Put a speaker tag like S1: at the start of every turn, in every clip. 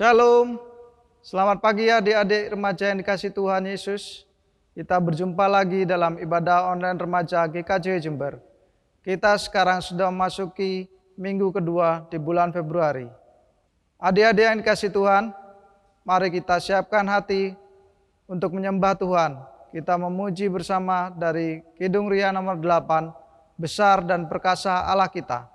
S1: Shalom, selamat pagi adik-adik remaja yang dikasih Tuhan Yesus. Kita berjumpa lagi dalam ibadah online remaja GKJ Jember. Kita sekarang sudah memasuki minggu kedua di bulan Februari. Adik-adik yang dikasih Tuhan, mari kita siapkan hati untuk menyembah Tuhan. Kita memuji bersama dari Kidung Ria nomor 8, Besar dan Perkasa Allah kita.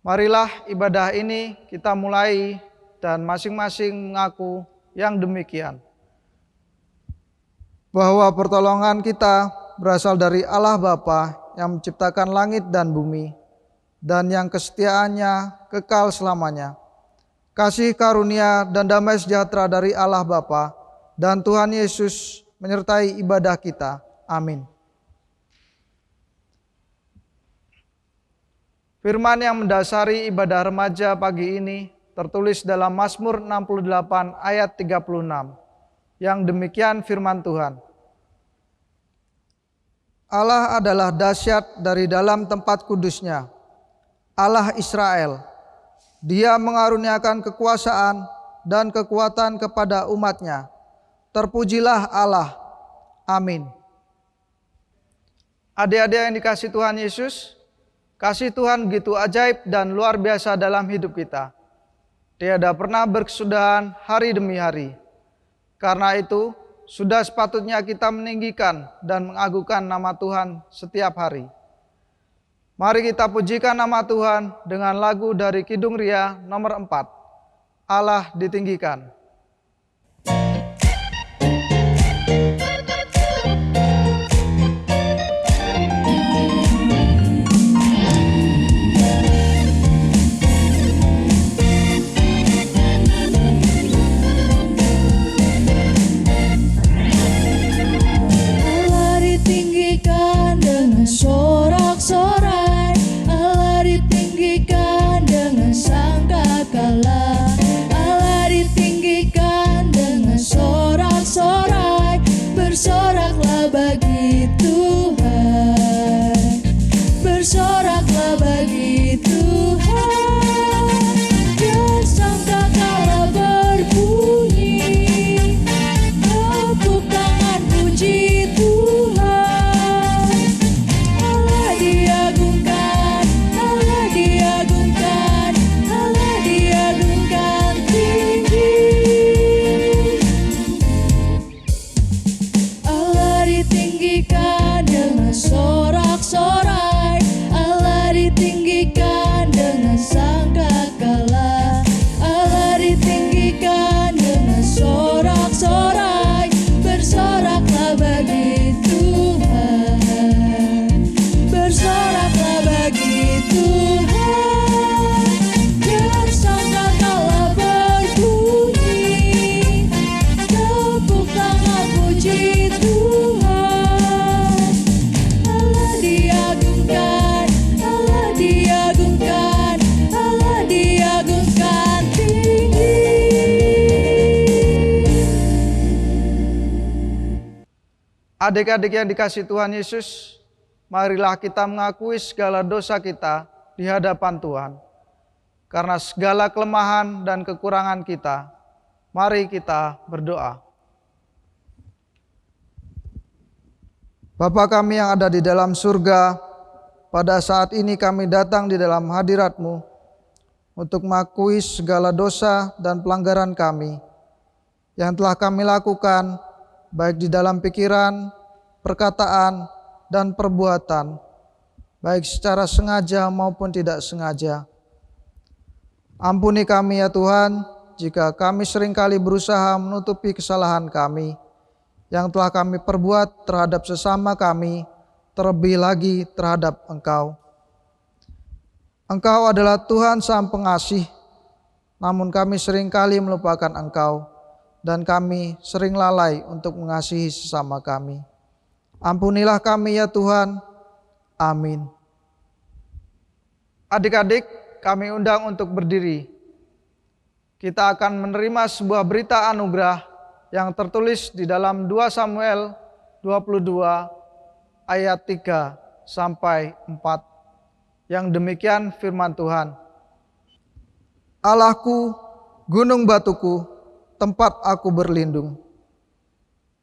S1: Marilah ibadah ini kita mulai dan masing-masing mengaku yang demikian. Bahwa pertolongan kita berasal dari Allah Bapa yang menciptakan langit dan bumi dan yang kesetiaannya kekal selamanya. Kasih karunia dan damai sejahtera dari Allah Bapa dan Tuhan Yesus menyertai ibadah kita. Amin. Firman yang mendasari ibadah remaja pagi ini tertulis dalam Mazmur 68 ayat 36. Yang demikian firman Tuhan. Allah adalah dahsyat dari dalam tempat kudusnya, Allah Israel. Dia mengaruniakan kekuasaan dan kekuatan kepada umatnya. Terpujilah Allah. Amin. Adik-adik yang dikasih Tuhan Yesus, kasih Tuhan begitu ajaib dan luar biasa dalam hidup kita. Tiada pernah berkesudahan hari demi hari. Karena itu, sudah sepatutnya kita meninggikan dan mengagungkan nama Tuhan setiap hari. Mari kita pujikan nama Tuhan dengan lagu dari Kidung Ria nomor 4. Allah ditinggikan.
S2: Sorak-sorai, Allah ditinggikan dengan sangkakala. Allah ditinggikan dengan sorak-sorai,
S1: Adik-adik yang dikasihi Tuhan Yesus, marilah kita mengakui segala dosa kita di hadapan Tuhan. Karena segala kelemahan dan kekurangan kita, mari kita berdoa. Bapa kami yang ada di dalam surga, pada saat ini kami datang di dalam hadirat-Mu untuk mengakui segala dosa dan pelanggaran kami yang telah kami lakukan, baik di dalam pikiran, perkataan, dan perbuatan, baik secara sengaja maupun tidak sengaja. Ampuni kami ya Tuhan, jika kami seringkali berusaha menutupi kesalahan kami yang telah kami perbuat terhadap sesama kami, terlebih lagi terhadap Engkau. Engkau adalah Tuhan Sang Pengasih, namun kami seringkali melupakan Engkau, dan kami sering lalai untuk mengasihi sesama kami. Ampunilah kami ya Tuhan. Amin. Adik-adik, kami undang untuk berdiri. Kita akan menerima sebuah berita anugerah yang tertulis di dalam 2 Samuel 22 ayat 3 sampai 4. Yang demikian firman Tuhan. Allahku, gunung batuku, tempat aku berlindung.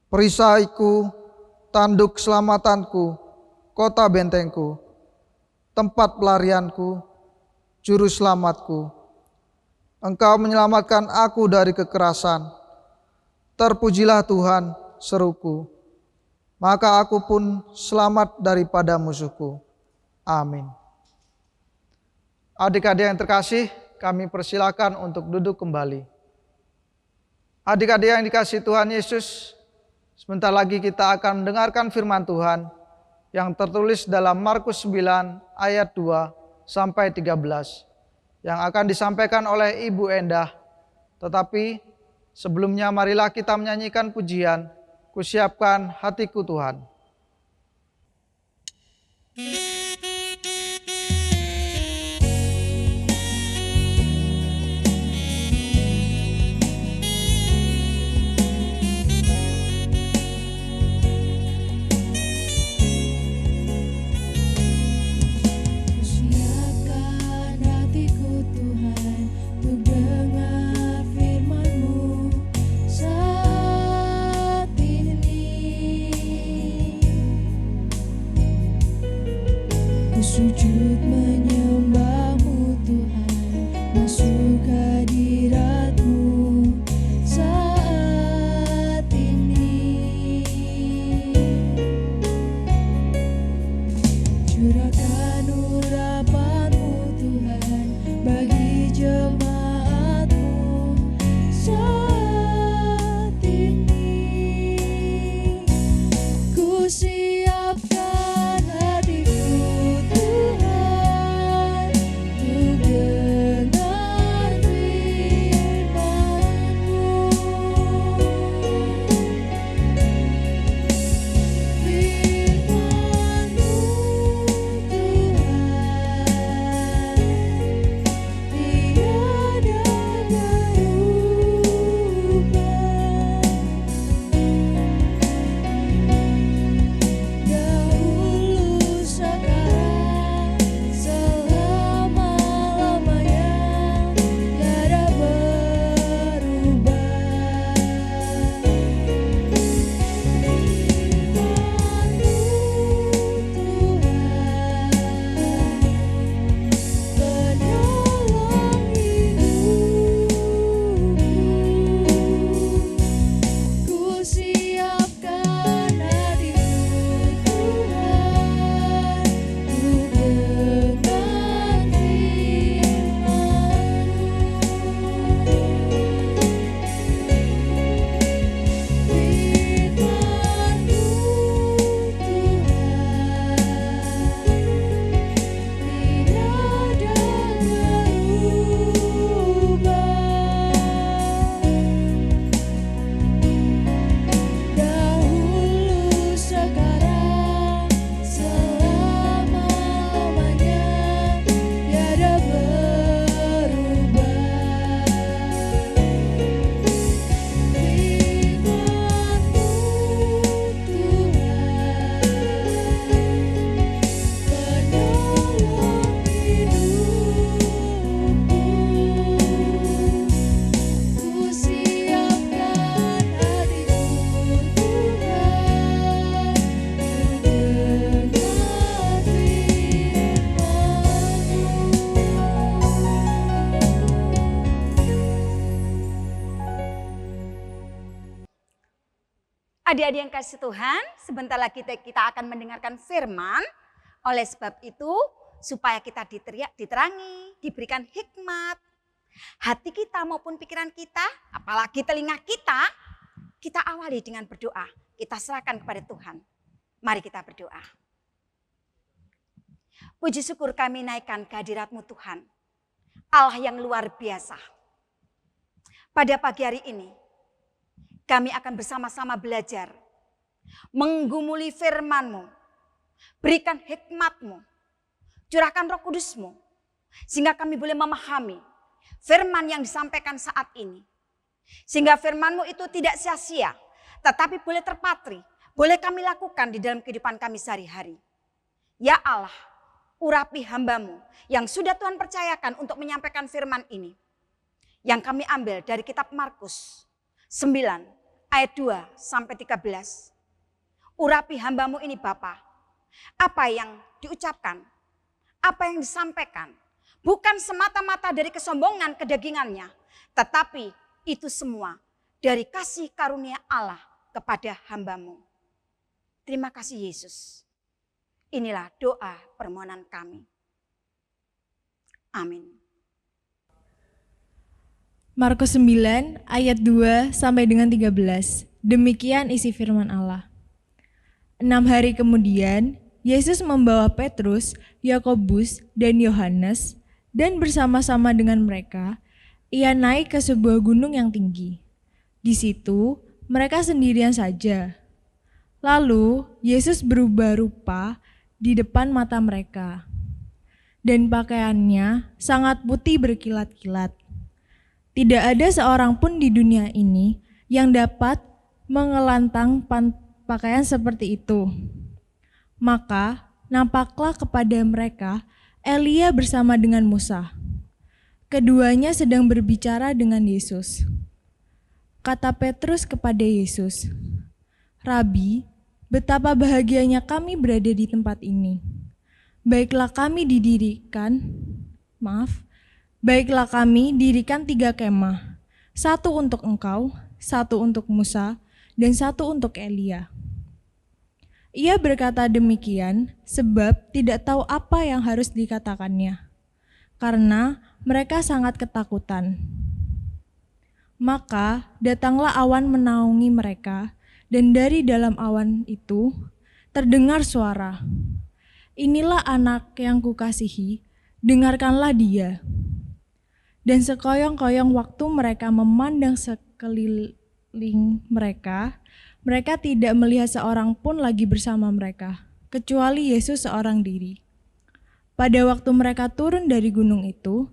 S1: Perisaiku, tanduk keselamatanku, kota bentengku, tempat pelarianku, juru selamatku. Engkau menyelamatkan aku dari kekerasan. Terpujilah Tuhan, seruku. Maka aku pun selamat daripada musuhku. Amin. Adik-adik yang terkasih, kami persilakan untuk duduk kembali. Adik-adik yang dikasihi Tuhan Yesus, sebentar lagi kita akan mendengarkan firman Tuhan yang tertulis dalam Markus 9 ayat 2 sampai 13 yang akan disampaikan oleh Ibu Endah. Tetapi sebelumnya marilah kita menyanyikan pujian, Kusiapkan Hatiku Tuhan.
S2: Saat ini
S3: Adik-adik yang kasih Tuhan, sebentar lagi kita akan mendengarkan firman. Oleh sebab itu, supaya kita diterangi, diberikan hikmat, hati kita maupun pikiran kita, apalagi telinga kita awali dengan berdoa. Kita serahkan kepada Tuhan. Mari kita berdoa. Puji syukur kami naikkan kehadirat-Mu Tuhan. Allah yang luar biasa. Pada pagi hari ini, kami akan bersama-sama belajar. Menggumuli firman-Mu. Berikan hikmat-Mu. Curahkan Roh Kudus-Mu. Sehingga kami boleh memahami firman yang disampaikan saat ini. Sehingga firman-Mu itu tidak sia-sia. Tetapi boleh terpatri. Boleh kami lakukan di dalam kehidupan kami sehari-hari. Ya Allah, urapi hamba-Mu yang sudah Tuhan percayakan untuk menyampaikan firman ini. Yang kami ambil dari kitab Markus 9 ayat 2 sampai 13. Urapi hamba-Mu ini Bapa. Apa yang diucapkan, apa yang disampaikan, bukan semata-mata dari kesombongan kedagingannya, tetapi itu semua dari kasih karunia Allah kepada hamba-Mu. Terima kasih Yesus. Inilah doa permohonan kami. Amin.
S4: Markus 9 ayat 2 sampai dengan 13. Demikian isi firman Allah. 6 hari kemudian, Yesus membawa Petrus, Yakobus, dan Yohanes, dan bersama-sama dengan mereka, ia naik ke sebuah gunung yang tinggi. Di situ, mereka sendirian saja. Lalu, Yesus berubah rupa di depan mata mereka, dan pakaiannya sangat putih berkilat-kilat. Tidak ada seorang pun di dunia ini yang dapat mengelantang pakaian seperti itu. Maka nampaklah kepada mereka Elia bersama dengan Musa. Keduanya sedang berbicara dengan Yesus. Kata Petrus kepada Yesus, "Rabi, betapa bahagianya kami berada di tempat ini. Baiklah kami dirikan 3 kemah, 1 untuk engkau, 1 untuk Musa, dan 1 untuk Elia." Ia berkata demikian sebab tidak tahu apa yang harus dikatakannya, karena mereka sangat ketakutan. Maka datanglah awan menaungi mereka, dan dari dalam awan itu terdengar suara, "Inilah anak yang kukasihi, dengarkanlah dia." Dan sekoyong-koyong waktu mereka memandang sekeliling mereka tidak melihat seorang pun lagi bersama mereka, kecuali Yesus seorang diri. Pada waktu mereka turun dari gunung itu,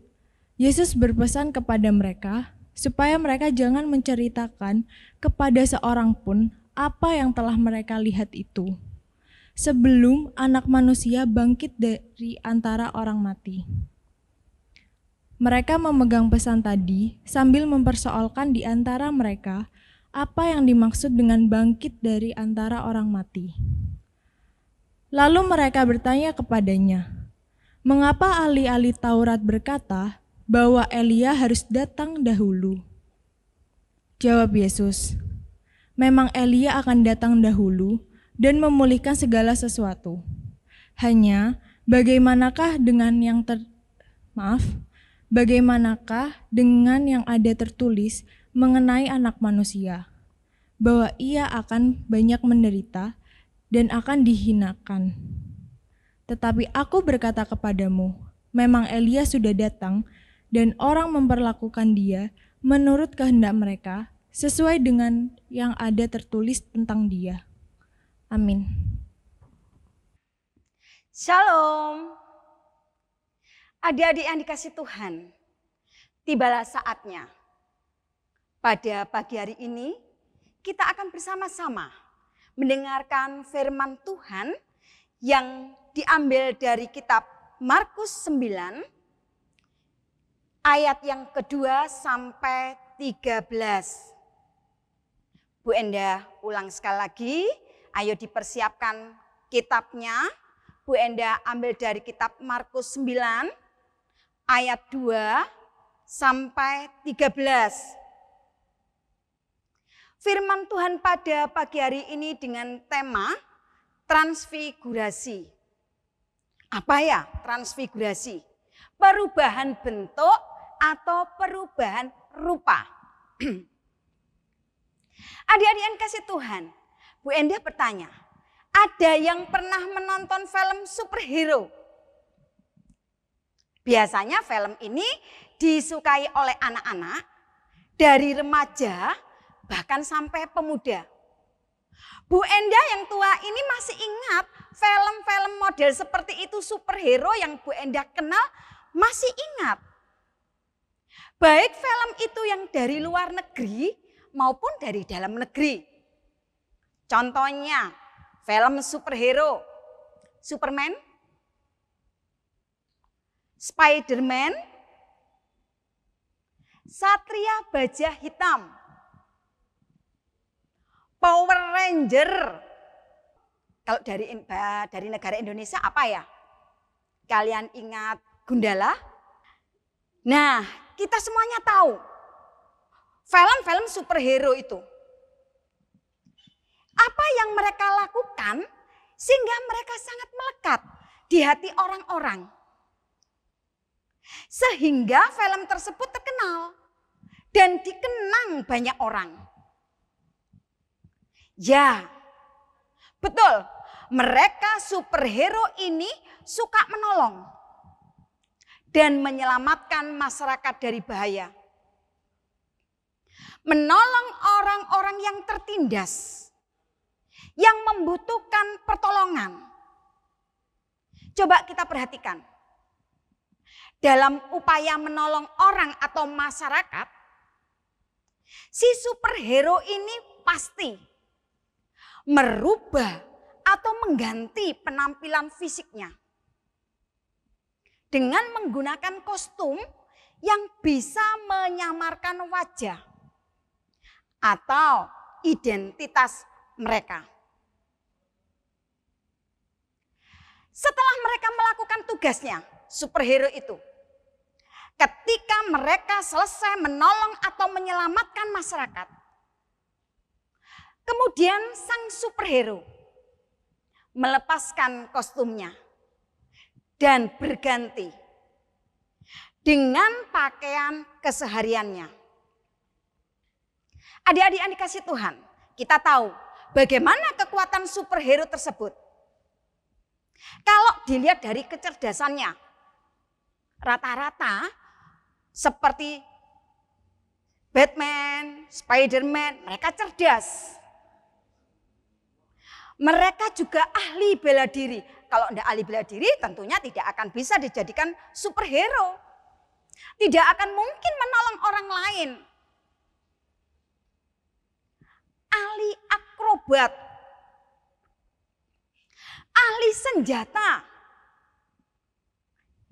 S4: Yesus berpesan kepada mereka supaya mereka jangan menceritakan kepada seorang pun apa yang telah mereka lihat itu, sebelum Anak Manusia bangkit dari antara orang mati. Mereka memegang pesan tadi sambil mempersoalkan di antara mereka apa yang dimaksud dengan bangkit dari antara orang mati. Lalu mereka bertanya kepadanya, "Mengapa ahli-ahli Taurat berkata bahwa Elia harus datang dahulu?" Jawab Yesus, "Memang Elia akan datang dahulu dan memulihkan segala sesuatu. Hanya bagaimanakah dengan yang ada tertulis mengenai Anak Manusia, bahwa ia akan banyak menderita dan akan dihinakan. Tetapi aku berkata kepadamu, memang Elia sudah datang dan orang memperlakukan dia menurut kehendak mereka sesuai dengan yang ada tertulis tentang dia." Amin.
S3: Shalom. Adik-adik yang dikasih Tuhan, tibalah saatnya. Pada pagi hari ini, kita akan bersama-sama mendengarkan firman Tuhan yang diambil dari kitab Markus 9, ayat yang kedua sampai 13. Bu Enda ulang sekali lagi, ayo dipersiapkan kitabnya. Bu Enda ambil dari kitab Markus 9, ayat 2 sampai 13. Firman Tuhan pada pagi hari ini dengan tema transfigurasi. Apa ya transfigurasi? Perubahan bentuk atau perubahan rupa. Adik-adik yang kasih Tuhan, Bu Endah bertanya, ada yang pernah menonton film superhero? Biasanya film ini disukai oleh anak-anak, dari remaja, bahkan sampai pemuda. Bu Endah yang tua ini masih ingat film-film model seperti itu superhero yang Bu Endah kenal masih ingat. Baik film itu yang dari luar negeri maupun dari dalam negeri. Contohnya film superhero, Superman, Spiderman, Satria Baja Hitam, Power Ranger. Kalau dari negara Indonesia apa ya? Kalian ingat Gundala? Nah, kita semuanya tahu film-film superhero itu. Apa yang mereka lakukan sehingga mereka sangat melekat di hati orang-orang. Sehingga film tersebut terkenal dan dikenang banyak orang. Ya, betul. Mereka superhero ini suka menolong dan menyelamatkan masyarakat dari bahaya. Menolong orang-orang yang tertindas, yang membutuhkan pertolongan. Coba kita perhatikan. Dalam upaya menolong orang atau masyarakat, si superhero ini pasti merubah atau mengganti penampilan fisiknya dengan menggunakan kostum yang bisa menyamarkan wajah atau identitas mereka. Setelah mereka melakukan tugasnya, superhero itu, ketika mereka selesai menolong atau menyelamatkan masyarakat, kemudian sang superhero melepaskan kostumnya dan berganti dengan pakaian kesehariannya. Adik-adik yang dikasih Tuhan, kita tahu bagaimana kekuatan superhero tersebut. Kalau dilihat dari kecerdasannya, rata-rata seperti Batman, Spiderman, mereka cerdas. Mereka juga ahli bela diri. Kalau tidak ahli bela diri tentunya tidak akan bisa dijadikan superhero. Tidak akan mungkin menolong orang lain. Ahli akrobat. Ahli senjata.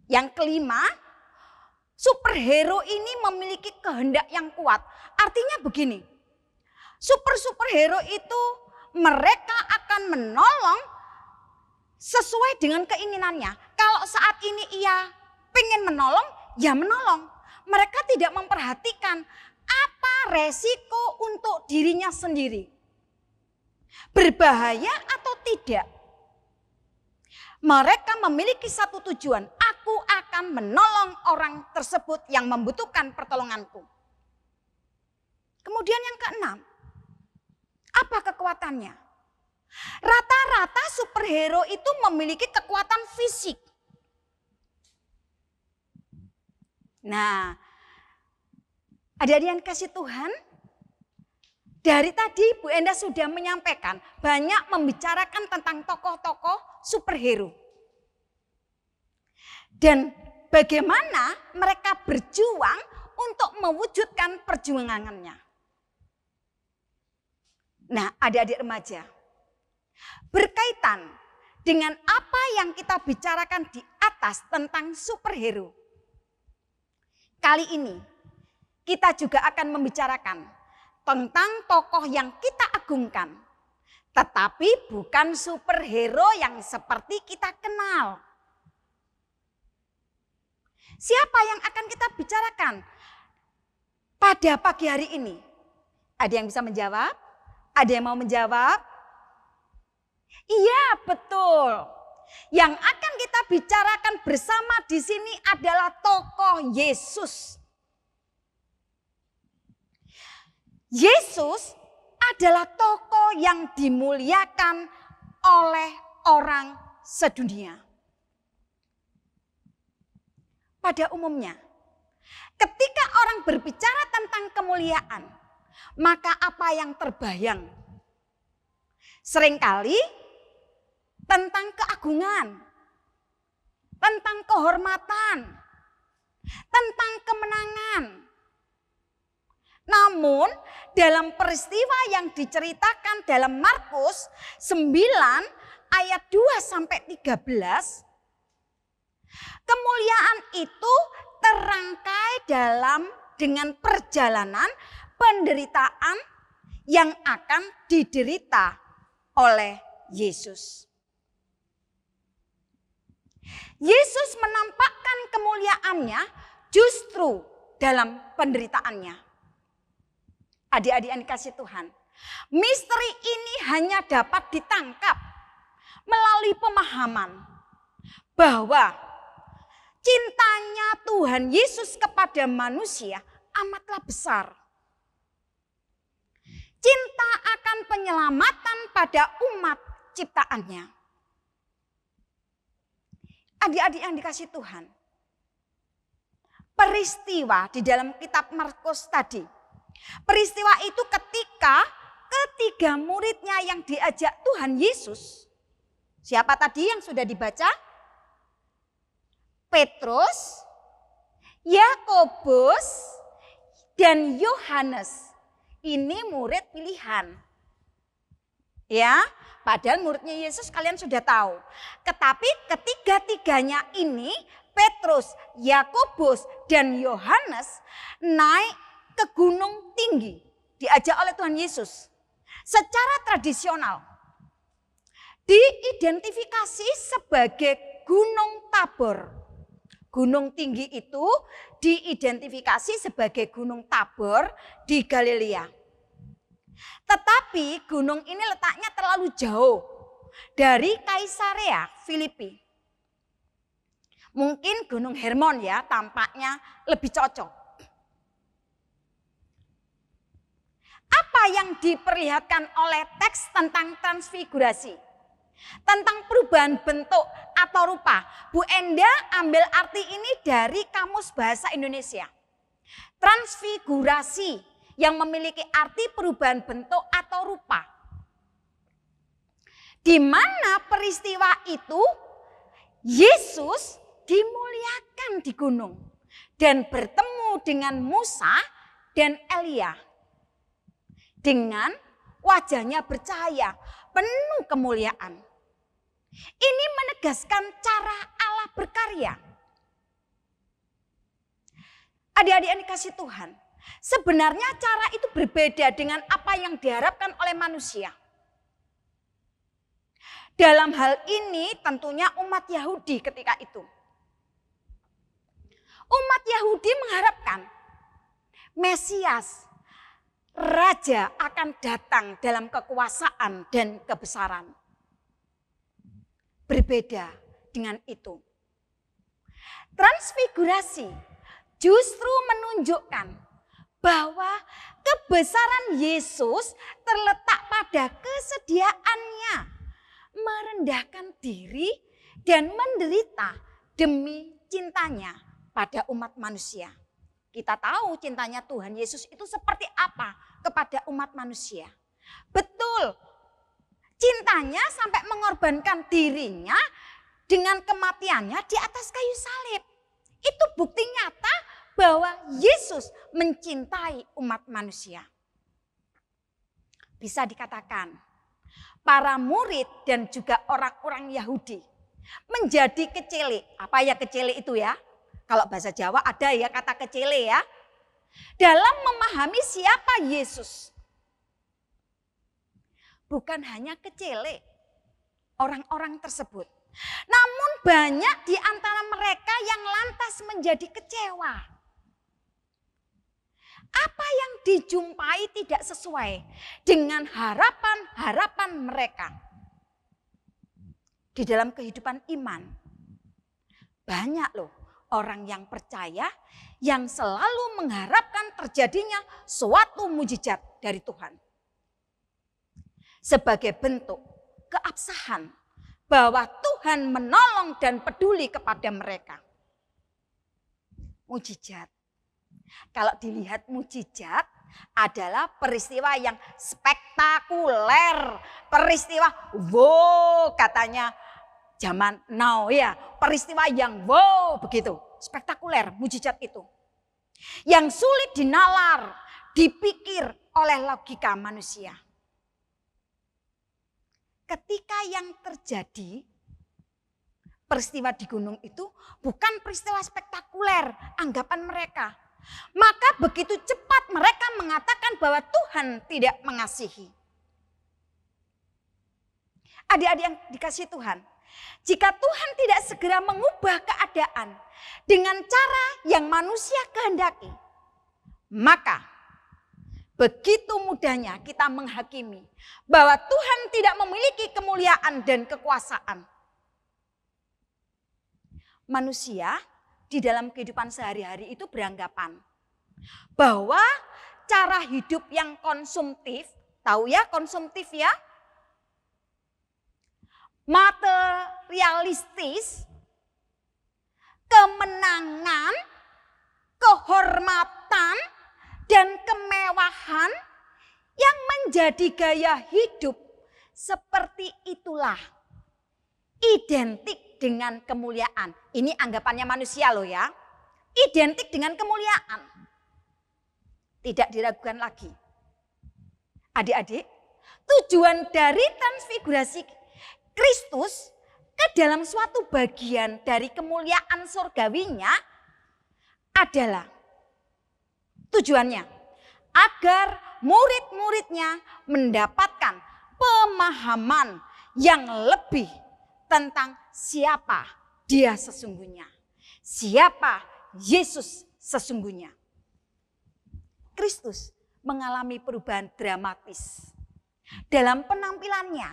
S3: Yang kelima, superhero ini memiliki kehendak yang kuat. Artinya begini, superhero itu mereka akan menolong sesuai dengan keinginannya. Kalau saat ini ia ingin menolong, ya menolong. Mereka tidak memperhatikan apa resiko untuk dirinya sendiri. Berbahaya atau tidak. Mereka memiliki satu tujuan, aku akan menolong orang tersebut yang membutuhkan pertolonganku. Kemudian yang keenam, apa kekuatannya? Rata-rata superhero itu memiliki kekuatan fisik. Nah, adik-adik yang kasih Tuhan, dari tadi Bu Endah sudah menyampaikan banyak membicarakan tentang tokoh-tokoh superhero. Dan bagaimana mereka berjuang untuk mewujudkan perjuangannya. Nah, adik-adik remaja, berkaitan dengan apa yang kita bicarakan di atas tentang superhero. Kali ini kita juga akan membicarakan tentang tokoh yang kita agungkan, tetapi bukan superhero yang seperti kita kenal. Siapa yang akan kita bicarakan pada pagi hari ini? Ada yang bisa menjawab? Ada yang mau menjawab? Iya, betul. Yang akan kita bicarakan bersama di sini adalah tokoh Yesus. Yesus adalah tokoh yang dimuliakan oleh orang sedunia. Pada umumnya, ketika orang berbicara tentang kemuliaan, maka apa yang terbayang? Seringkali tentang keagungan, tentang kehormatan, tentang kemenangan. Namun dalam peristiwa yang diceritakan dalam Markus 9 ayat 2 sampai 13, kemuliaan itu terangkai dengan perjalanan penderitaan yang akan diderita oleh Yesus. Yesus menampakkan kemuliaannya justru dalam penderitaannya. Adik-adik yang dikasih Tuhan, misteri ini hanya dapat ditangkap melalui pemahaman bahwa cintanya Tuhan Yesus kepada manusia amatlah besar. Cinta akan penyelamatan pada umat ciptaannya. Adik-adik yang dikasih Tuhan, peristiwa di dalam kitab Markus tadi, peristiwa itu ketika ketiga muridnya yang diajak Tuhan Yesus, siapa tadi yang sudah dibaca? Petrus, Yakobus, dan Yohanes. Ini murid pilihan. Ya, padahal muridnya Yesus kalian sudah tahu. Tetapi ketiga-tiganya ini, Petrus, Yakobus, dan Yohanes naik ke gunung tinggi. Diajak oleh Tuhan Yesus. Secara tradisional diidentifikasi sebagai Gunung Tabor. Gunung tinggi itu diidentifikasi sebagai Gunung Tabor di Galilea. Tetapi gunung ini letaknya terlalu jauh dari Kaisarea Filipi. Mungkin Gunung Hermon ya tampaknya lebih cocok. Apa yang diperlihatkan oleh teks tentang transfigurasi? Tentang perubahan bentuk atau rupa. Bu Enda ambil arti ini dari Kamus Bahasa Indonesia. Transfigurasi yang memiliki arti perubahan bentuk atau rupa. Di mana peristiwa itu Yesus dimuliakan di gunung dan bertemu dengan Musa dan Elia. Dengan wajahnya bercahaya, penuh kemuliaan. Ini menegaskan cara Allah berkarya. Adik-adik yang dikasih Tuhan, sebenarnya cara itu berbeda dengan apa yang diharapkan oleh manusia. Dalam hal ini tentunya umat Yahudi ketika itu. Umat Yahudi mengharapkan Mesias, Raja akan datang dalam kekuasaan dan kebesaran. Berbeda dengan itu. Transfigurasi justru menunjukkan bahwa kebesaran Yesus terletak pada kesediaannya merendahkan diri dan menderita demi cintanya pada umat manusia. Kita tahu cintanya Tuhan Yesus itu seperti apa kepada umat manusia. Betul, cintanya sampai mengorbankan dirinya dengan kematiannya di atas kayu salib. Itu bukti nyata bahwa Yesus mencintai umat manusia. Bisa dikatakan, para murid dan juga orang-orang Yahudi menjadi kecele. Apa ya kecele itu ya? Kalau bahasa Jawa ada ya kata kecele ya. Dalam memahami siapa Yesus. Bukan hanya kecele orang-orang tersebut. Namun banyak di antara mereka yang lantas menjadi kecewa. Apa yang dijumpai tidak sesuai dengan harapan-harapan mereka. Di dalam kehidupan iman, banyak loh orang yang percaya yang selalu mengharapkan terjadinya suatu mujizat dari Tuhan. Sebagai bentuk keabsahan bahwa Tuhan menolong dan peduli kepada mereka. Mujizat. Kalau dilihat mujizat adalah peristiwa yang spektakuler. Peristiwa wow katanya zaman now ya. Peristiwa yang wow begitu. Spektakuler mujizat itu. Yang sulit dinalar, dipikir oleh logika manusia. Ketika yang terjadi peristiwa di gunung itu bukan peristiwa spektakuler anggapan mereka. Maka begitu cepat mereka mengatakan bahwa Tuhan tidak mengasihi. Adik-adik yang dikasihi Tuhan, jika Tuhan tidak segera mengubah keadaan dengan cara yang manusia kehendaki, maka begitu mudahnya kita menghakimi bahwa Tuhan tidak memiliki kemuliaan dan kekuasaan. Manusia di dalam kehidupan sehari-hari itu beranggapan bahwa cara hidup yang konsumtif, tahu ya konsumtif ya? Materialistis, kemenangan, kehormatan, dan kemewahan yang menjadi gaya hidup seperti itulah identik dengan kemuliaan. Ini anggapannya manusia loh ya. Identik dengan kemuliaan. Tidak diragukan lagi. Adik-adik, tujuan dari transfigurasi Kristus ke dalam suatu bagian dari kemuliaan surgawinya adalah tujuannya agar murid-muridnya mendapatkan pemahaman yang lebih tentang siapa dia sesungguhnya. Siapa Yesus sesungguhnya. Kristus mengalami perubahan dramatis dalam penampilannya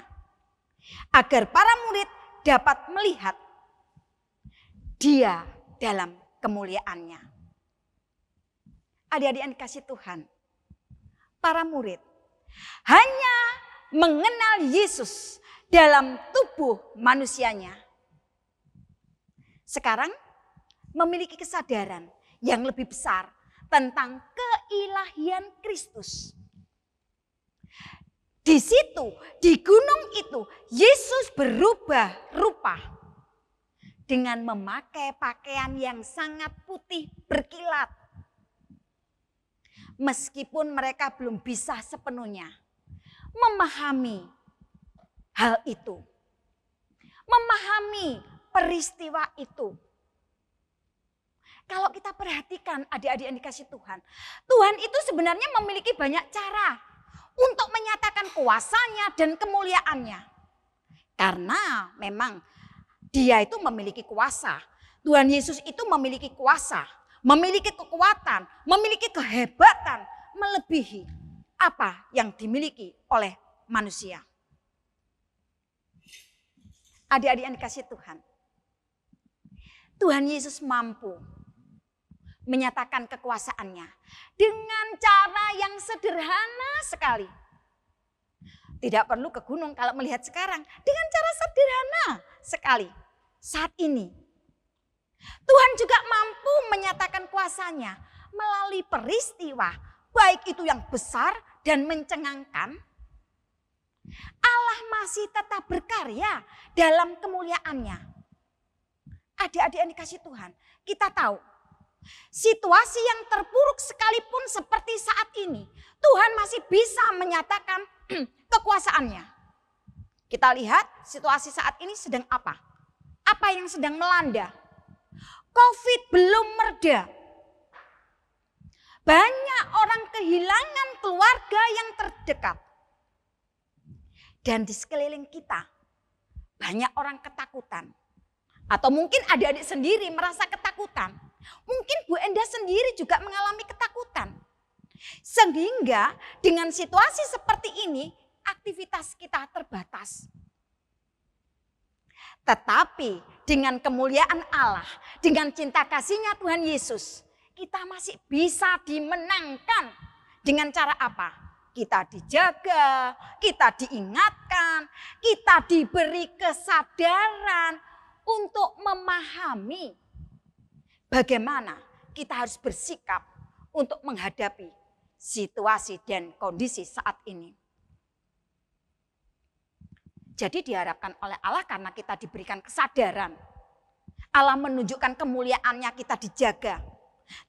S3: agar para murid dapat melihat dia dalam kemuliaannya. Adik-adik yang dikasih Tuhan, para murid hanya mengenal Yesus dalam tubuh manusianya. Sekarang memiliki kesadaran yang lebih besar tentang keilahian Kristus. Di situ, di gunung itu, Yesus berubah rupa dengan memakai pakaian yang sangat putih berkilat. Meskipun mereka belum bisa sepenuhnya memahami hal itu, memahami peristiwa itu. Kalau kita perhatikan adik-adik yang dikasih Tuhan, Tuhan itu sebenarnya memiliki banyak cara untuk menyatakan kuasanya dan kemuliaannya. Karena memang dia itu memiliki kuasa. Tuhan Yesus itu memiliki kuasa, memiliki kekuatan, memiliki kehebatan melebihi apa yang dimiliki oleh manusia. Adik-adik yang dikasih Tuhan, Tuhan Yesus mampu menyatakan kekuasaannya dengan cara yang sederhana sekali. Tidak perlu ke gunung kalau melihat sekarang, dengan cara sederhana sekali. Saat ini Tuhan juga mampu menyatakan kuasanya melalui peristiwa baik itu yang besar dan mencengangkan. Allah masih tetap berkarya dalam kemuliaannya. Adik-adik yang dikasih Tuhan, kita tahu situasi yang terpuruk sekalipun seperti saat ini, Tuhan masih bisa menyatakan kekuasaannya. Kita lihat situasi saat ini sedang apa? Apa yang sedang melanda? COVID belum mereda. Banyak orang kehilangan keluarga yang terdekat. Dan di sekeliling kita banyak orang ketakutan. Atau mungkin adik-adik sendiri merasa ketakutan. Mungkin Bu Enda sendiri juga mengalami ketakutan. Sehingga dengan situasi seperti ini, aktivitas kita terbatas. Tetapi dengan kemuliaan Allah, dengan cinta kasih-Nya Tuhan Yesus, kita masih bisa dimenangkan. Dengan cara apa? Kita dijaga, kita diingatkan, kita diberi kesadaran untuk memahami bagaimana kita harus bersikap untuk menghadapi situasi dan kondisi saat ini. Jadi diharapkan oleh Allah karena kita diberikan kesadaran. Allah menunjukkan kemuliaannya, kita dijaga.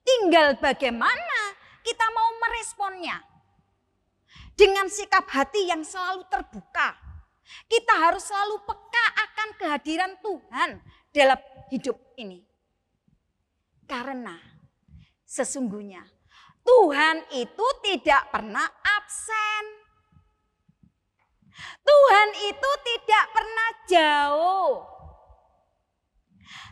S3: Tinggal bagaimana kita mau meresponnya. Dengan sikap hati yang selalu terbuka. Kita harus selalu peka akan kehadiran Tuhan dalam hidup ini. Karena sesungguhnya Tuhan itu tidak pernah absen. Tuhan itu tidak pernah jauh.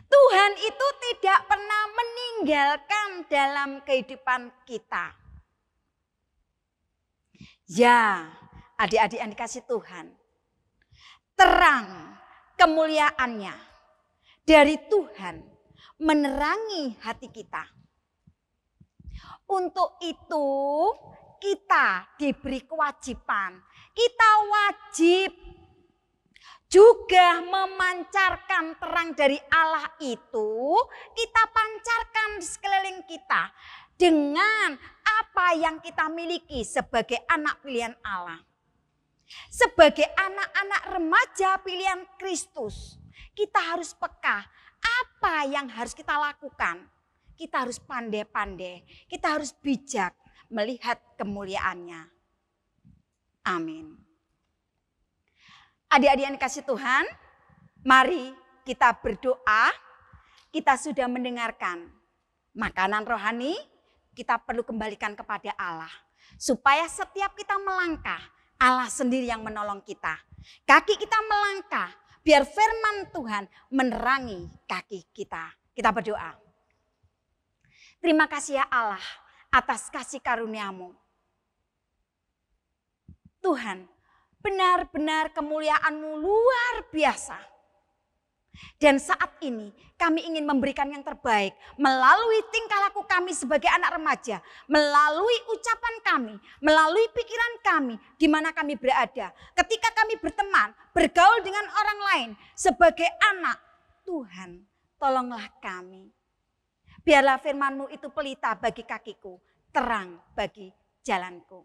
S3: Tuhan itu tidak pernah meninggalkan dalam kehidupan kita. Ya, adik-adik yang dikasih Tuhan, terang kemuliaannya dari Tuhan menerangi hati kita. Untuk itu kita diberi kewajiban. Kita wajib juga memancarkan terang dari Allah itu. Kita pancarkan di sekeliling kita. Dengan apa yang kita miliki sebagai anak pilihan Allah. Sebagai anak-anak remaja pilihan Kristus. Kita harus peka apa yang harus kita lakukan. Kita harus pandai-pandai, kita harus bijak melihat kemuliaannya. Amin. Adik-adik yang dikasih Tuhan, mari kita berdoa. Kita sudah mendengarkan makanan rohani, kita perlu kembalikan kepada Allah. Supaya setiap kita melangkah, Allah sendiri yang menolong kita. Kaki kita melangkah, biar firman Tuhan menerangi kaki kita. Kita berdoa. Terima kasih ya Allah atas kasih karunia-Mu. Tuhan, benar-benar kemuliaan-Mu luar biasa. Dan saat ini kami ingin memberikan yang terbaik melalui tingkah laku kami sebagai anak remaja, melalui ucapan kami, melalui pikiran kami di mana kami berada. Ketika kami berteman, bergaul dengan orang lain sebagai anak Tuhan, tolonglah kami. Biarlah firman-Mu itu pelita bagi kakiku, terang bagi jalanku.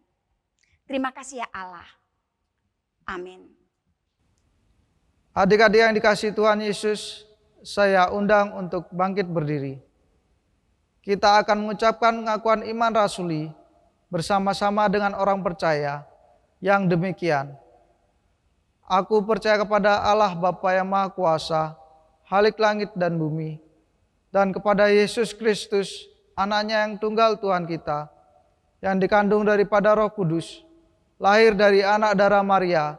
S3: Terima kasih ya Allah. Amin.
S1: Adik-adik yang dikasihi Tuhan Yesus, saya undang untuk bangkit berdiri. Kita akan mengucapkan pengakuan iman rasuli bersama-sama dengan orang percaya yang demikian. Aku percaya kepada Allah Bapa yang Maha Kuasa, Khalik langit dan bumi, dan kepada Yesus Kristus, anaknya yang tunggal Tuhan kita, yang dikandung daripada Roh Kudus, lahir dari anak darah Maria,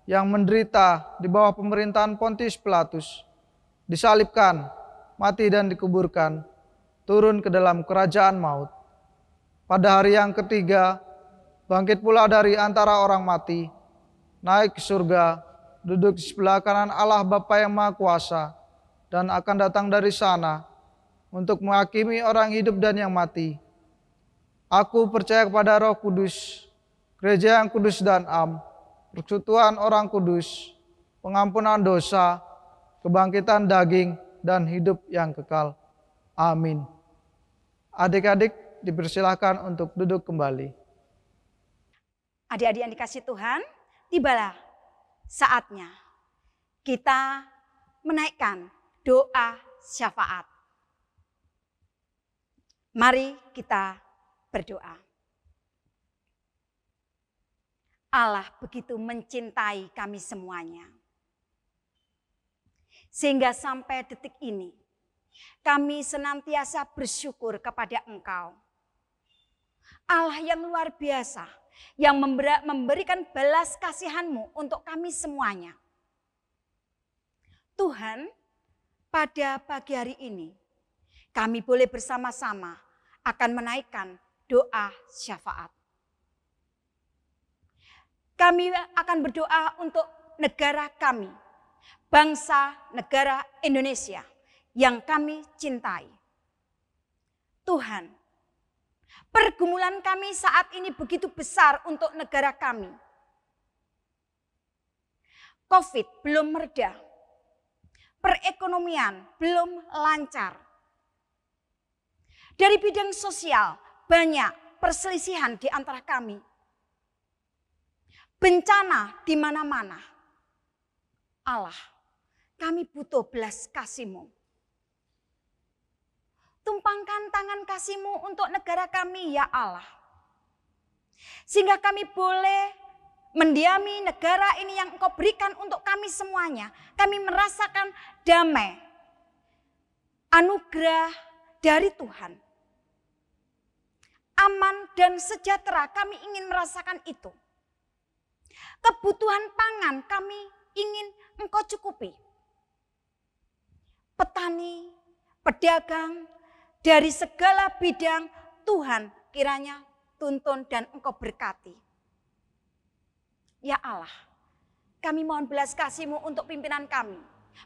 S1: yang menderita di bawah pemerintahan Pontius Pilatus, disalibkan, mati dan dikuburkan, turun ke dalam kerajaan maut. Pada hari yang ketiga, bangkit pula dari antara orang mati, naik ke surga, duduk di sebelah kanan Allah Bapa yang Maha Kuasa, dan akan datang dari sana untuk menghakimi orang hidup dan yang mati. Aku percaya kepada Roh Kudus, gereja yang kudus dan am, persekutuan orang kudus, pengampunan dosa, kebangkitan daging, dan hidup yang kekal. Amin. Adik-adik dipersilahkan untuk duduk kembali.
S3: Adik-adik yang dikasih Tuhan, tibalah saatnya kita menaikkan doa syafaat. Mari kita berdoa. Allah begitu mencintai kami semuanya. Sehingga sampai detik ini, kami senantiasa bersyukur kepada Engkau. Allah yang luar biasa, yang memberikan belas kasihan-Mu untuk kami semuanya. Tuhan, pada pagi hari ini, kami boleh bersama-sama akan menaikkan doa syafaat. Kami akan berdoa untuk negara kami, bangsa negara Indonesia yang kami cintai. Tuhan, pergumulan kami saat ini begitu besar untuk negara kami. COVID belum mereda, perekonomian belum lancar. Dari bidang sosial banyak perselisihan di antara kami. Bencana di mana-mana. Allah, kami butuh belas kasih-Mu. Tumpangkan tangan kasih-Mu untuk negara kami ya Allah. Sehingga kami boleh mendiami negara ini yang Engkau berikan untuk kami semuanya. Kami merasakan damai, anugerah dari Tuhan. Aman dan sejahtera, kami ingin merasakan itu. Kebutuhan pangan kami ingin Engkau cukupi. Petani, pedagang, dari segala bidang Tuhan kiranya tuntun dan Engkau berkati. Ya Allah, kami mohon belas kasih-Mu untuk pimpinan kami.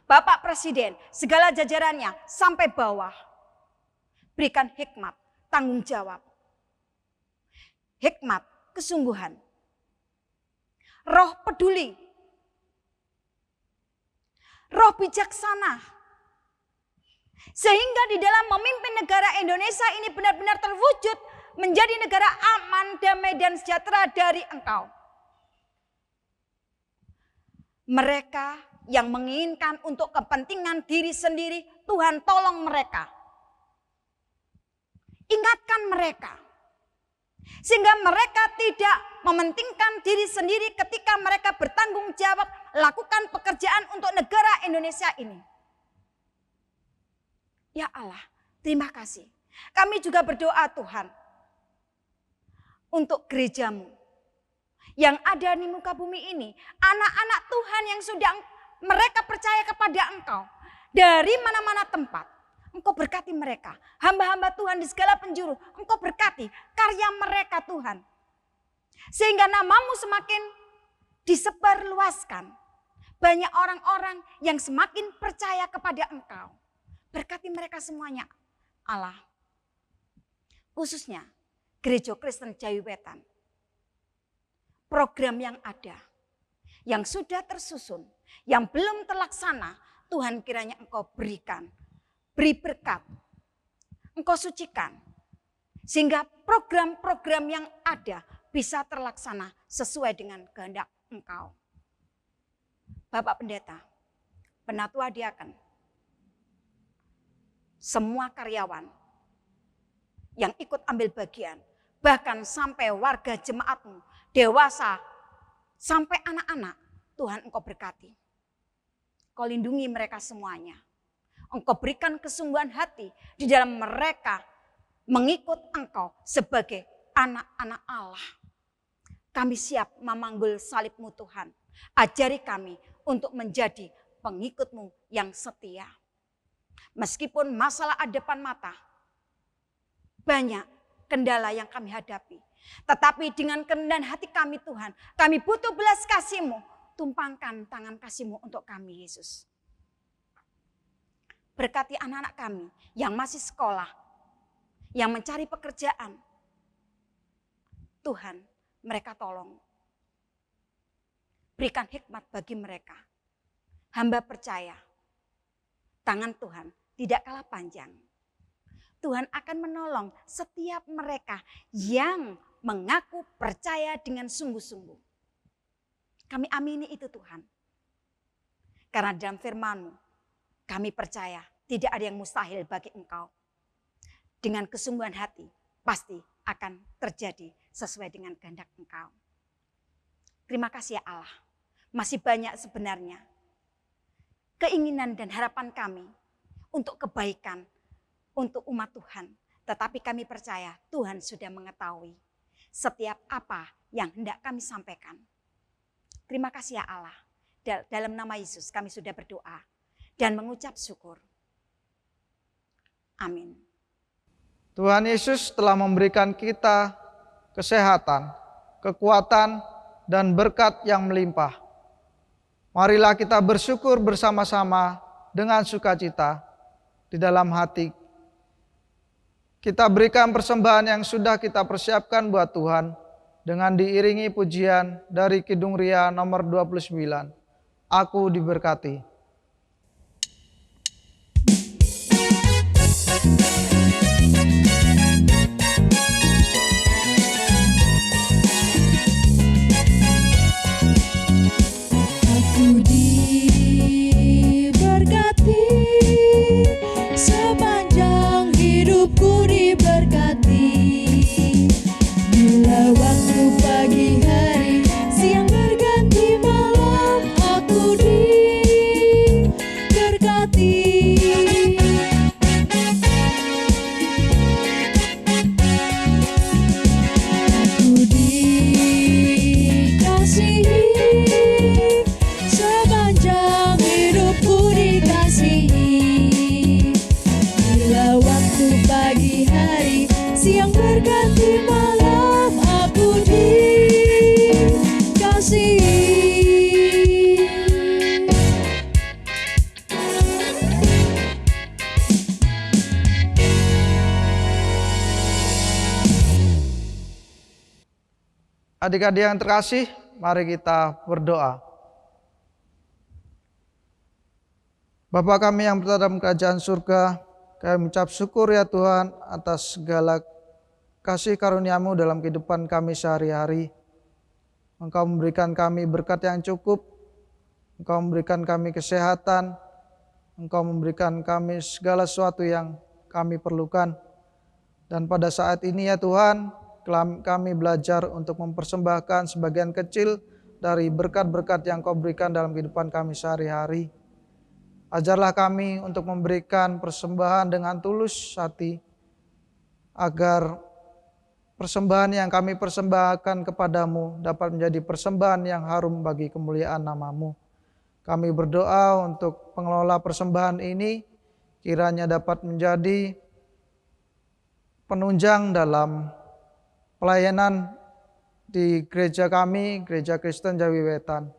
S3: Bapak Presiden, segala jajarannya sampai bawah. Berikan hikmat, tanggung jawab. Hikmat, kesungguhan. Roh peduli. Roh bijaksana. Sehingga di dalam memimpin negara Indonesia ini benar-benar terwujud menjadi negara aman, damai dan sejahtera dari Engkau. Mereka yang menginginkan untuk kepentingan diri sendiri, Tuhan tolong mereka. Ingatkan mereka. Sehingga mereka tidak mementingkan diri sendiri ketika mereka bertanggung jawab lakukan pekerjaan untuk negara Indonesia ini. Ya Allah, terima kasih. Kami juga berdoa Tuhan untuk gereja-Mu yang ada di muka bumi ini. Anak-anak Tuhan yang sudah mereka percaya kepada Engkau. Dari mana-mana tempat. Engkau berkati mereka. Hamba-hamba Tuhan di segala penjuru. Engkau berkati karya mereka Tuhan. Sehingga nama-Mu semakin disebarluaskan. Banyak orang-orang yang semakin percaya kepada Engkau. Berkati mereka semuanya Allah. Khususnya Gereja Kristen Jawi Wetan. Program yang ada, yang sudah tersusun, yang belum terlaksana, Tuhan kiranya Engkau berikan, beri berkat, Engkau sucikan, sehingga program-program yang ada bisa terlaksana sesuai dengan kehendak Engkau. Bapak Pendeta, Penatua Diaken, semua karyawan yang ikut ambil bagian, bahkan sampai warga jemaat-Mu, dewasa, sampai anak-anak, Tuhan Engkau berkati. Engkau lindungi mereka semuanya. Engkau berikan kesungguhan hati di dalam mereka mengikut Engkau sebagai anak-anak Allah. Kami siap memanggul salib-Mu Tuhan. Ajari kami untuk menjadi pengikut-Mu yang setia. Meskipun masalah ada depan mata, banyak kendala yang kami hadapi. Tetapi dengan kerendahan hati kami Tuhan, kami butuh belas kasih-Mu. Tumpangkan tangan kasih-Mu untuk kami Yesus. Berkati anak-anak kami yang masih sekolah, yang mencari pekerjaan. Tuhan, mereka tolong. Berikan hikmat bagi mereka. Hamba percaya, tangan Tuhan tidak kalah panjang. Tuhan akan menolong setiap mereka yang mengaku percaya dengan sungguh-sungguh. Kami amini itu Tuhan. Karena dalam firman-Mu, kami percaya tidak ada yang mustahil bagi Engkau. Dengan kesungguhan hati, pasti akan terjadi sesuai dengan kehendak Engkau. Terima kasih ya Allah. Masih banyak sebenarnya keinginan dan harapan kami untuk kebaikan, untuk umat Tuhan. Tetapi kami percaya Tuhan sudah mengetahui setiap apa yang hendak kami sampaikan. Terima kasih ya Allah. Dalam nama Yesus kami sudah berdoa dan mengucap syukur. Amin.
S1: Tuhan Yesus telah memberikan kita kesehatan, kekuatan, dan berkat yang melimpah. Marilah kita bersyukur bersama-sama dengan sukacita di dalam hati. Kita berikan persembahan yang sudah kita persiapkan buat Tuhan dengan diiringi pujian dari Kidung Ria nomor 29. Aku diberkati.
S2: Aku diberkati, sepanjang hidupku diberkati. Bila waktu pagi hari, siang berganti malam, aku diberkati. Aku dikasihi, sepanjang hidupku dikasihi. Bila waktu pagi hari, siang berganti malam, aku dikasihi.
S1: Adik-adik yang terkasih, mari kita berdoa. Bapa kami yang berada dalam kerajaan surga, kami mengucap syukur ya Tuhan atas segala kasih karunia-Mu dalam kehidupan kami sehari-hari. Engkau memberikan kami berkat yang cukup, Engkau memberikan kami kesehatan, Engkau memberikan kami segala sesuatu yang kami perlukan. Dan pada saat ini ya Tuhan, kami belajar untuk mempersembahkan sebagian kecil dari berkat-berkat yang Kau berikan dalam kehidupan kami sehari-hari. Ajarlah kami untuk memberikan persembahan dengan tulus hati, agar persembahan yang kami persembahkan kepadamu dapat menjadi persembahan yang harum bagi kemuliaan nama-Mu. Kami berdoa untuk pengelola persembahan ini, kiranya dapat menjadi penunjang dalam pelayanan di gereja kami, Gereja Kristen Jawi Wetan.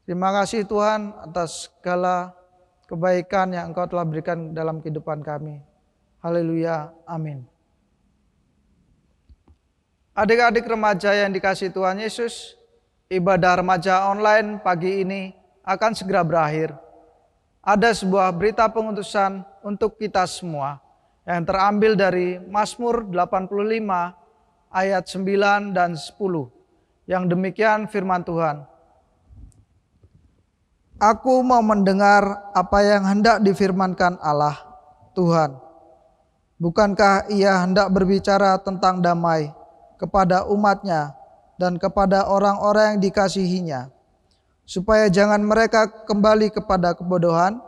S1: Terima kasih Tuhan atas segala kebaikan yang Engkau telah berikan dalam kehidupan kami. Haleluya, amin. Adik-adik remaja yang dikasihi Tuhan Yesus, ibadah remaja online pagi ini akan segera berakhir. Ada sebuah berita pengutusan untuk kita semua yang terambil dari Mazmur 85 ayat 9 dan 10. Yang demikian firman Tuhan. Aku mau mendengar apa yang hendak difirmankan Allah, Tuhan. Bukankah Ia hendak berbicara tentang damai kepada umat-Nya dan kepada orang-orang yang dikasihinya, supaya jangan mereka kembali kepada kebodohan?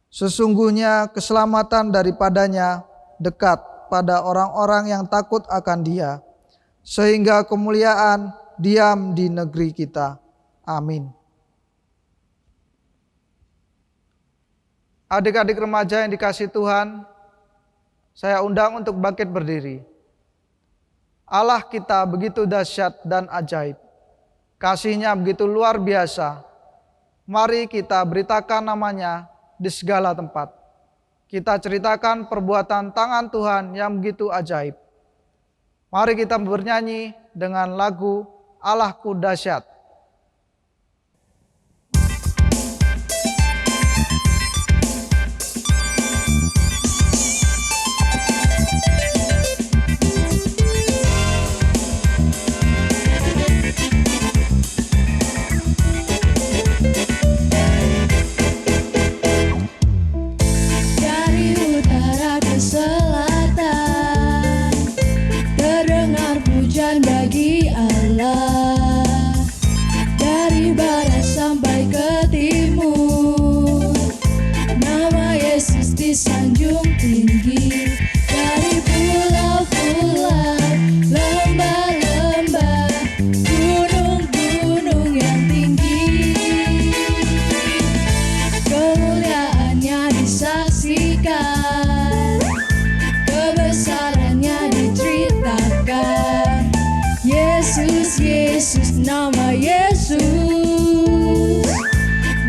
S1: Sesungguhnya keselamatan daripadanya dekat pada orang-orang yang takut akan Dia, sehingga kemuliaan diam di negeri kita. Amin. Adik-adik remaja yang dikasihi Tuhan, saya undang untuk bangkit berdiri. Allah kita begitu dahsyat dan ajaib. Kasih-Nya begitu luar biasa. Mari kita beritakan nama-Nya di segala tempat. Kita ceritakan perbuatan tangan Tuhan yang begitu ajaib. Mari kita bernyanyi dengan lagu Allahku Dahsyat.
S2: Bagi Allah Yesus, nama Yesus.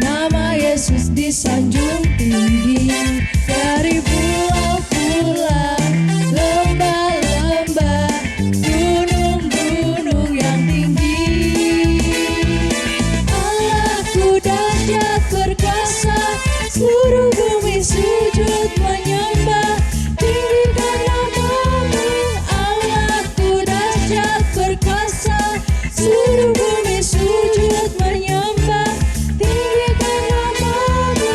S2: Nama Yesus disanjung tinggi dari pulau-pulau, lembah-lembah, gunung-gunung yang tinggi. Allahku dahsyat perkasa, seluruh bumi sujud menyembah. Tinggikan namamu, Allahku dahsyat perkasa, seluruh bumi sujud menyembah. Tinggikan namamu.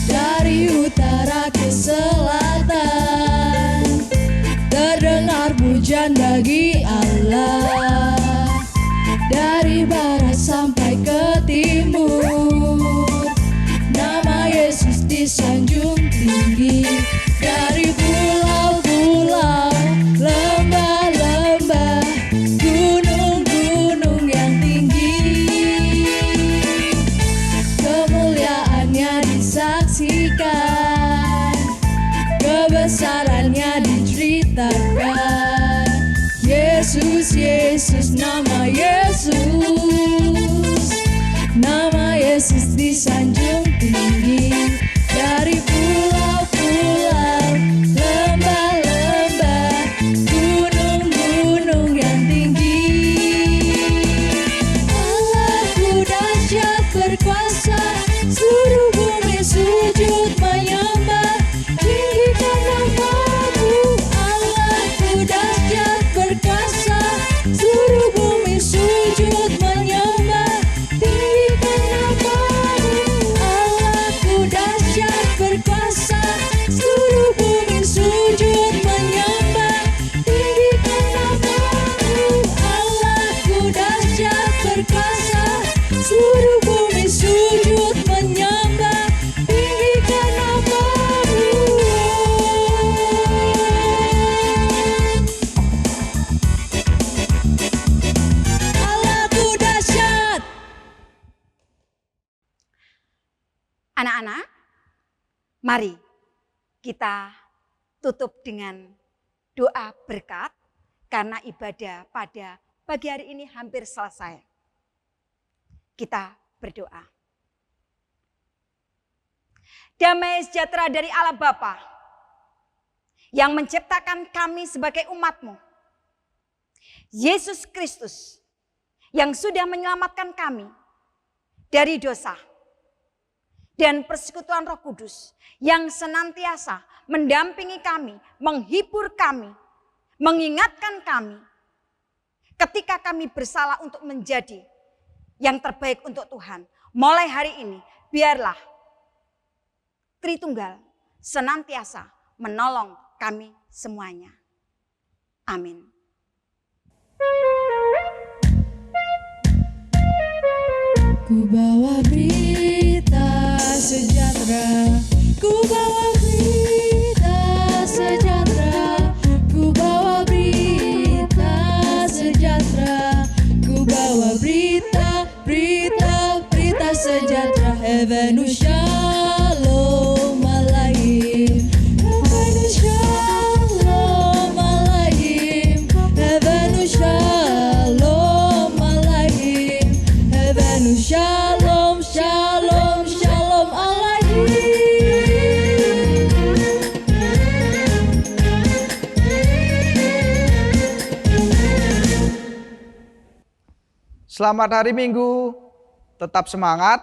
S2: Dari utara ke selatan terdengar pujian bagi Allah. Dari barat sampai ke timur, nama Yesus disanjung tinggi. Dari pulau-pulau, lembah-lembah, gunung-gunung yang tinggi, kemuliaannya disaksikan, kebesarannya diceritakan. Yesus, Yesus, nama Yesus. Nama Yesus disanjung tinggi. Dari pulau-pulau, lembah-lembah, gunung-gunung yang tinggi. Allahku dahsyat berkuasa, seluruh bumi sujud menyembah. Tinggikan namamu, Allahku dahsyat berkuasa, seluruh bumi sujud menyembah. Tinggikan namamu, Allahku dahsyat berkuasa, seluruh bumi sujud menyembah. Tinggikan namamu, Allahku dahsyat berkuasa, seluruh bumi sujud menyembah. Tinggikan namamu. Allahku dahsyat.
S3: Anak-anak, mari kita tutup dengan doa berkat karena ibadah pada pagi hari ini hampir selesai. Kita berdoa. Damai sejahtera dari Allah Bapa yang menciptakan kami sebagai umat-Mu. Yesus Kristus yang sudah menyelamatkan kami dari dosa. Dan persekutuan Roh Kudus yang senantiasa mendampingi kami, menghibur kami, mengingatkan kami ketika kami bersalah untuk menjadi yang terbaik untuk Tuhan. Mulai hari ini, biarlah Tritunggal senantiasa menolong kami semuanya. Amin.
S2: Ku bawa berita sejahtera, ku bawa berita sejahtera, ku bawa berita sejahtera, ku bawa berita sejahtera. Heaven Shalom Alaihim, Heaven Shalom Alaihim, Heaven Shalom Alaihim, Heaven Shalom, Shalom, Shalom Alaihim.
S1: Selamat hari Minggu, tetap semangat,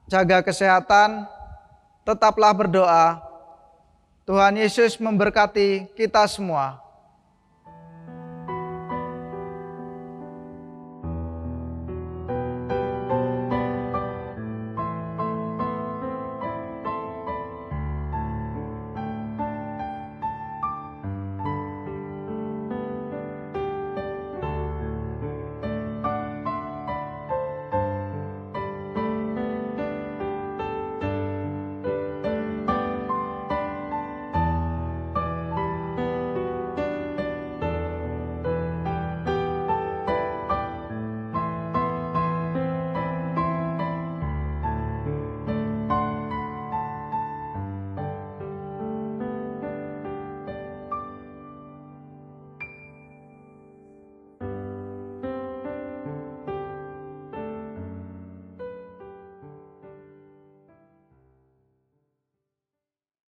S1: jaga kesehatan, tetaplah berdoa. Tuhan Yesus memberkati kita semua.